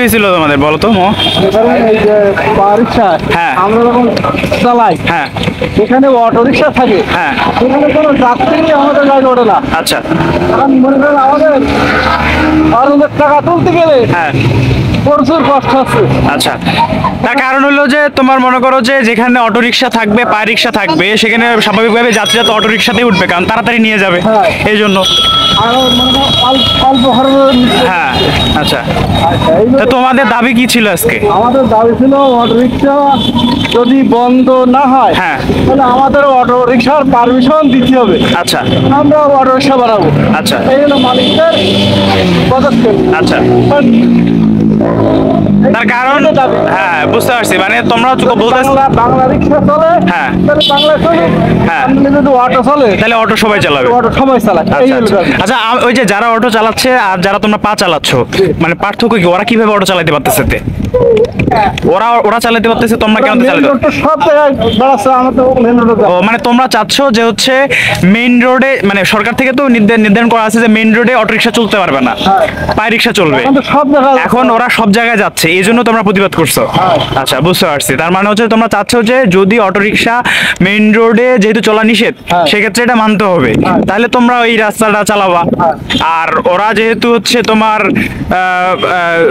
হয়েছিল তোমাদের বলো তো? হ্যাঁ আমরা যখন চালাই, হ্যাঁ সেখানে অটো রিক্সা থাকে, হ্যাঁ সেখানে কোনো যাত্রী আমাদের গাড়ি ওঠে না। আচ্ছা কারণ মনে করেন আমাদের 12,000 টাকা তুলতে গেলে হ্যাঁ প্রচুর কষ্ট হচ্ছে। আচ্ছা, তার কারণ হলো যে তোমার মনে করো যে যেখানে অটো রিক্সা থাকবে, পায়ে রিক্সা থাকবে, সেখানে স্বাভাবিকভাবে যাত্রীরা তো অটো রিক্সাতেই উঠবে, কারণ তাড়াতাড়ি নিয়ে যাবে হ্যাঁ। এই জন্য। আর মনে করেন অল্প খরচে হ্যাঁ আচ্ছা, এই তা তোমাদের দাবি কি ছিল আজকে? আমাদের দাবি ছিল অটো রিক্সা যদি বন্ধ না হয়, হ্যাঁ তাহলে আমাদের অটো রিক্সার পারমিশন দিতে হবে, আচ্ছা আমরা অটো রিক্সা বাড়াবো। আচ্ছা এই হলো মালিকদের পদক্ষেপ। আচ্ছা, তার কারণ হ্যাঁ বুঝতে পারছি, মানে তোমরা বলতে বাংলা রিক্সা চলে, হ্যাঁ তাহলে বাংলা চলে, হ্যাঁ আপনি যদি অটো চলে তাহলে অটো সবাই চালাবে। অটো সবাই চালায়। এই আচ্ছা হলো আচ্ছা। দাবি। আচ্ছা ওই যে যারা অটো চালাচ্ছে আর যারা তোমরা পা চালাচ্ছ, মানে পার্থক্য কি? ওরা কিভাবে অটো চালাতে পারতেছে? ওরা চালাতে পারতেছে, তোমরা কেন চালাতে মেইন রোড তো সব জায়গায় বাড়াচ্ছে, আমরা তো মেইন রোডে ও মানে তোমরা চাচ্ছ যে হচ্ছে মেইন রোডে, মানে সরকার থেকে তো নির্ধারণ করা আছে যে মেইন রোডে অটো রিক্সা চলতে পারবে না, পায়ে রিক্সা চলবে। সব জায়গায় এখন ওরা সব জায়গায় যাচ্ছে, এই জন্য তোমরা প্রতিবাদ করছো। আচ্ছা বুঝতে পারছি, তার মানে হচ্ছে তোমরা চাচ্ছ যে যদি অটো রিক্সা মেইন রোডে যেহেতু চলা নিষেধ, সেক্ষেত্রে এটা মানতে হবে, তাহলে তোমরা ওই রাস্তাটা চালাবা। আর ওরা যেহেতু হচ্ছে তোমার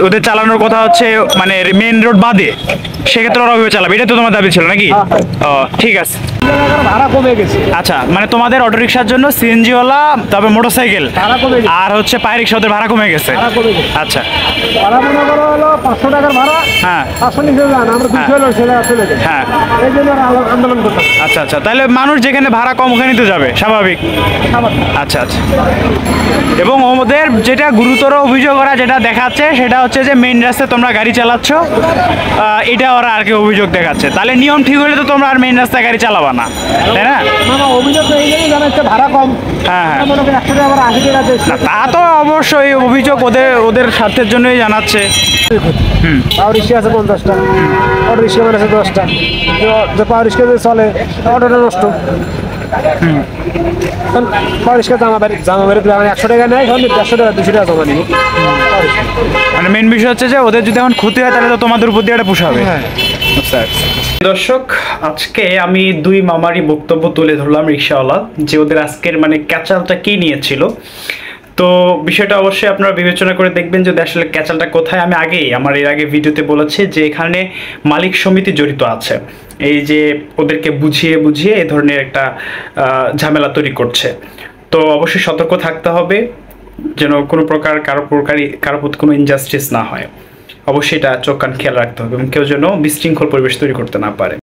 ওদের চালানোর কথা হচ্ছে মানে মেইন রোড বাদে, সেক্ষেত্রে ওরা ওইভাবে চালাবে, এটা তো তোমার দাবি ছিল নাকি? ও ঠিক আছে। ভাড়া কমে গেছে। আচ্ছা, মানে তোমাদের অটো রিক্সার জন্য সিএনজি ওয়ালা, তারপর মোটরসাইকেল ভাড়া কমে গেছে। আর হচ্ছে পায়ে রিক্সা, ওদের ভাড়া কমে গেছে। ভাড়া কমে গেছে। আচ্ছা ভাড়া মনে করো হলো 500 টাকার ভাড়া, হ্যাঁ 500 নিচে যান, আমরা 200 লোক সেটা চলে যায়। হ্যাঁ এই জন্য আন্দোলন করতাম। আচ্ছা আচ্ছা, তাহলে মানুষ যেখানে ভাড়া কম ওখানেই তো যাবে, স্বাভাবিক। আচ্ছা আচ্ছা, এবং ওদের যেটা গুরুতর অভিযোগ ওরা যেটা দেখাচ্ছে সেটা হচ্ছে যে মেইন রাস্তায় তোমরা গাড়ি চালাচ্ছ, এটা ওরা আর কি অভিযোগ দেখাচ্ছে। তাহলে নিয়ম ঠিক হলে তো তোমরা আর মেইন রাস্তায় গাড়ি চালাবা না, তাই না? না অভিযোগ তো এই জন্যই জানাচ্ছে ভাড়া কম। হ্যাঁ হ্যাঁ, মনে করেন 100 টাকা ভাড়া 80 টাকা দিচ্ছে। না, তা তো অবশ্যই অভিযোগ ওদের স্বার্থের জন্যই জানাচ্ছে। পাওয়ার রিক্সা আছে 50টা, অটো রিক্সা মানে আছে 10টা। যে পাওয়ার রিক্সা যে চলে, অটোটা নষ্ট। পাওয়ার রিক্সা জামা বাড়ি 100 টাকা নেয়, 150 টাকা 200 টাকা জমা নিব। মানে মেইন বিষয় হচ্ছে যে ওদের যদি এখন ক্ষতি হয় তাহলে তো তোমাদের উপর দিয়ে এটা পোষাবে। হ্যাঁ। দর্শক, আজকে আমি দুই মামারই বক্তব্য তুলে ধরলাম রিক্সাওয়ালা, যে ওদের আজকের মানে ক্যাচালটা কি নিয়েছিল। তো বিষয়টা অবশ্যই আপনারা বিবেচনা করে দেখবেন যদি আসলে ক্যাচালটা কোথায়। আমি আমার এর আগে ভিডিওতে বলেছি যে এখানে মালিক সমিতি জড়িত আছে, এই যে ওদেরকে বুঝিয়ে বুঝিয়ে এই ধরনের একটা ঝামেলা তৈরি করছে। তো অবশ্যই সতর্ক থাকতে হবে যেন কোনো প্রকার কারো প্রতি কোনো ইনজাস্টিস না হয়। অবশ্যই এটা চোখ কান খেয়াল রাখতে হবে এবং কেউ যেন বিশৃঙ্খল পরিবেশ তৈরি করতে না পারে।